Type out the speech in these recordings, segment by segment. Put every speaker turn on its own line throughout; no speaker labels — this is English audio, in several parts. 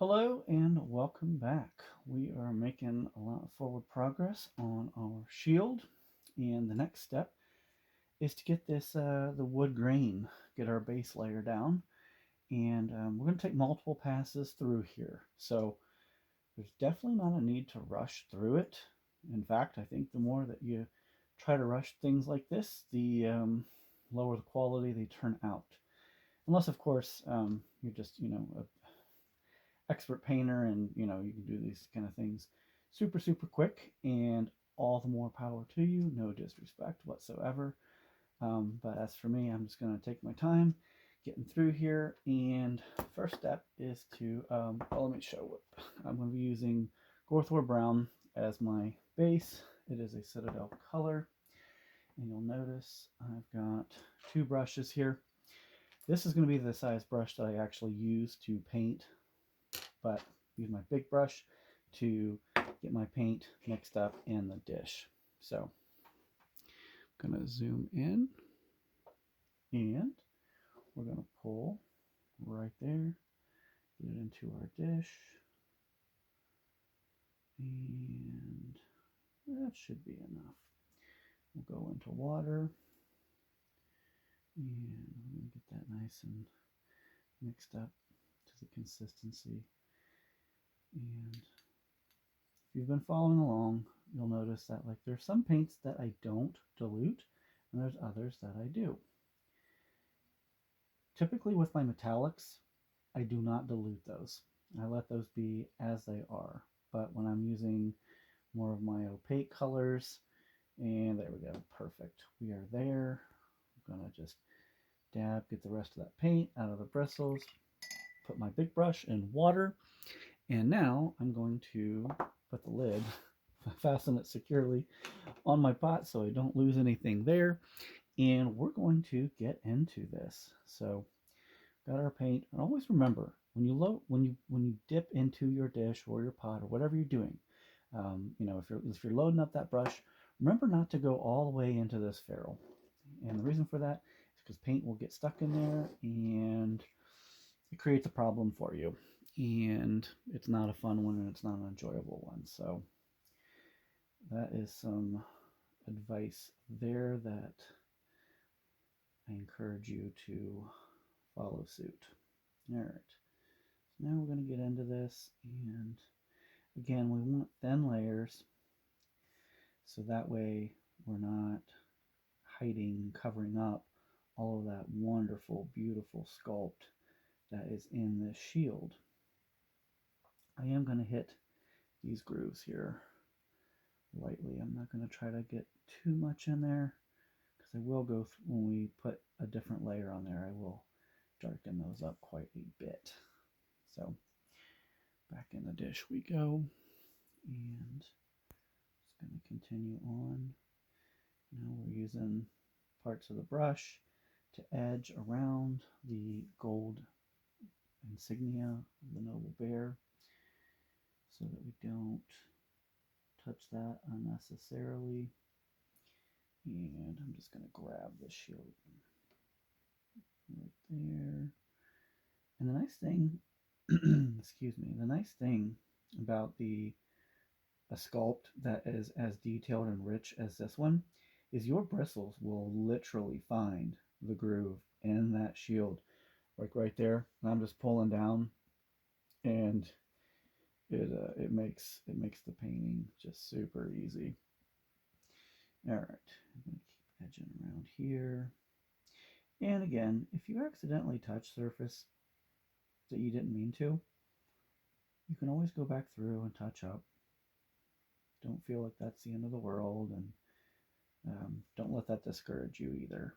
Hello and welcome back. We are making a lot of forward progress on our shield, and the next step is to get the wood grain, get our base layer down, and we're going to take multiple passes through here. So there's definitely not a need to rush through it. In fact, I think the more that you try to rush things like this, the lower the quality they turn out. Unless, of course, you're just a expert painter and you can do these kind of things super quick, and all the more power to you, no disrespect whatsoever. But as for me, I'm just going to take my time getting through here. And first step is to let me show what I'm going to be using. Gorthor Brown as my base. It is a Citadel color, and you'll notice I've got two brushes here. This is going to be the size brush that I actually use to paint, but use my big brush to get my paint mixed up in the dish. So I'm going to zoom in, and we're going to pull right there, get it into our dish, and that should be enough. We'll go into water, and we're going to get that nice and mixed up to the consistency. And if you've been following along, you'll notice that there's some paints that I don't dilute, and there's others that I do. Typically with my metallics, I do not dilute those. I let those be as they are. But when I'm using more of my opaque colors, and there we go, perfect. We are there. I'm gonna just dab, get the rest of that paint out of the bristles, put my big brush in water, and now I'm going to put the lid, fasten it securely on my pot so I don't lose anything there. And we're going to get into this. So got our paint, and always remember when you dip into your dish or your pot or whatever you're doing, if you're loading up that brush, remember not to go all the way into this ferrule. And the reason for that is because paint will get stuck in there, and it creates a problem for you. And it's not a fun one, and it's not an enjoyable one. So that is some advice there that I encourage you to follow suit. All right, so now we're going to get into this, and again, we want thin layers, so that way we're not hiding, covering up all of that wonderful, beautiful sculpt that is in this shield. I am going to hit these grooves here lightly. I'm not going to try to get too much in there, because I will go when we put a different layer on there, I will darken those up quite a bit. So back in the dish we go, and just going to continue on. Now we're using parts of the brush to edge around the gold insignia of the noble bear, so that we don't touch that unnecessarily. And I'm just going to grab the shield right there. And the nice thing, excuse me, the nice thing about a sculpt that is as detailed and rich as this one is your bristles will literally find the groove in that shield, like right there. And I'm just pulling down, and it makes the painting just super easy. All right, I'm going to keep edging around here. And again, if you accidentally touch surface that you didn't mean to, you can always go back through and touch up. Don't feel like that's the end of the world, and don't let that discourage you either.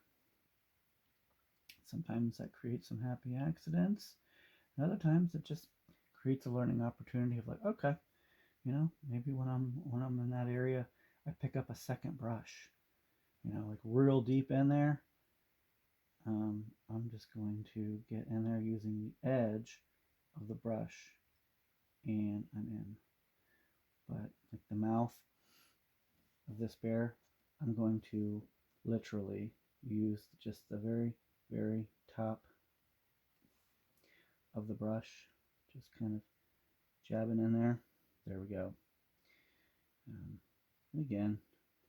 Sometimes that creates some happy accidents, and other times it just creates a learning opportunity of okay, maybe when I'm in that area, I pick up a second brush, real deep in there. I'm just going to get in there using the edge of the brush, and I'm in. But like the mouth of this bear, I'm going to literally use just the very top of the brush, just kind of jabbing in there. There we go. And again,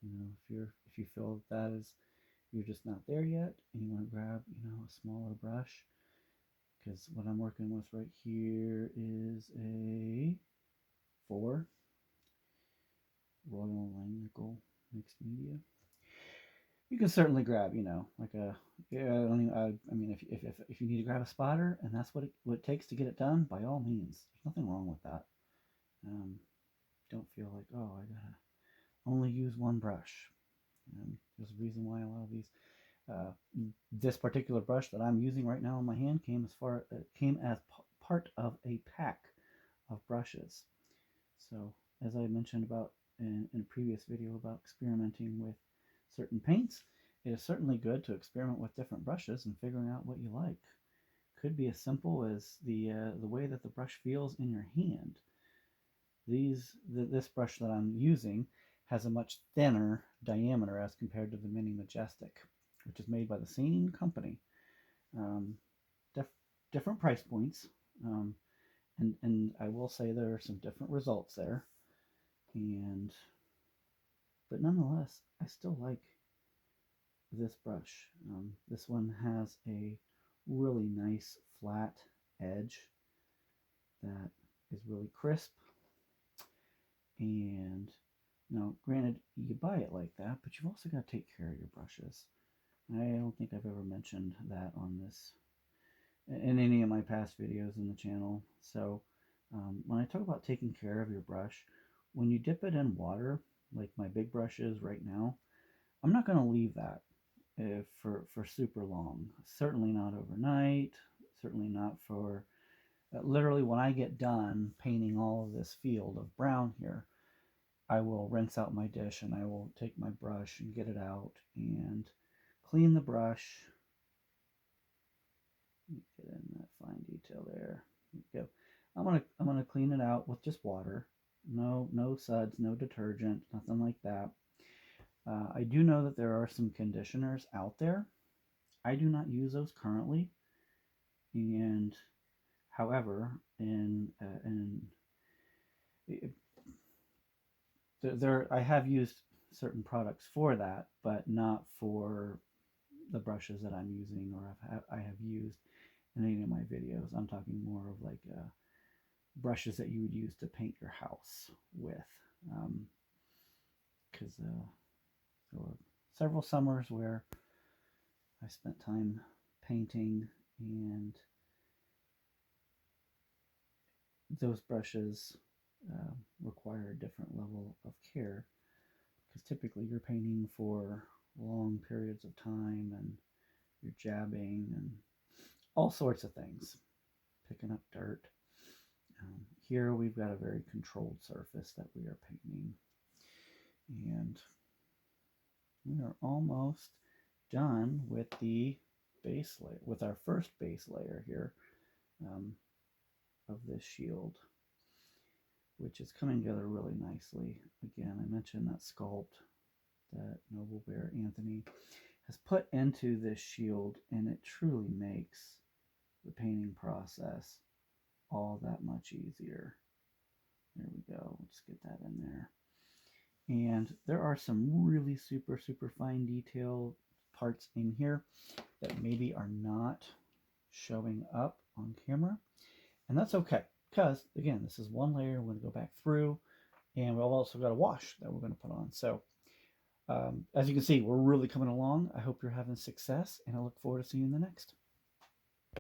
if you feel that is you're just not there yet, and you want to grab a smaller brush, because what I'm working with right here is a 4 Royal Langnickel mixed media. You can certainly grab, like a, yeah, I mean, if you need to grab a spotter and that's what it takes to get it done, by all means, there's nothing wrong with that. Don't feel like, oh, I gotta only use one brush. There's a reason why a lot of these, this particular brush that I'm using right now in my hand came as part of a pack of brushes. So as I mentioned about in a previous video about experimenting with certain paints, it is certainly good to experiment with different brushes and figuring out what you like. Could be as simple as the way that the brush feels in your hand. This brush that I'm using has a much thinner diameter as compared to the Mini Majestic, which is made by the same company. Different price points, and I will say there are some different results there. But nonetheless, I still like this brush. This one has a really nice flat edge that is really crisp. And now, granted, you buy it like that, but you've also got to take care of your brushes. I don't think I've ever mentioned that on this in any of my past videos in the channel. So when I talk about taking care of your brush, when you dip it in water, like my big brush is right now, I'm not going to leave that for super long. Certainly not overnight. Certainly not for literally when I get done painting all of this field of brown here, I will rinse out my dish and I will take my brush and get it out and clean the brush. Get in that fine detail there. There we go. I'm gonna clean it out with just water. No suds, no detergent, nothing like that. I do know that there are some conditioners out there. I do not use those currently, and however, I have used certain products for that, but not for the brushes that I'm using or I have used in any of my videos. I'm talking more of like brushes that you would use to paint your house with, because there were several summers where I spent time painting, and those brushes require a different level of care, because typically you're painting for long periods of time and you're jabbing and all sorts of things, picking up dirt. Here we've got a very controlled surface that we are painting, and we are almost done with the base layer, with our first base layer here of this shield, which is coming together really nicely. Again, I mentioned that sculpt that Noble Bear Anthony has put into this shield, and it truly makes the painting process all that much easier. There we go. Let's get that in there. And there are some really super fine detail parts in here that maybe are not showing up on camera, and that's okay, because again, this is one layer. We're going to go back through, and we've also got a wash that we're going to put on. So as you can see, we're really coming along. I hope you're having success, and I look forward to seeing you in the next.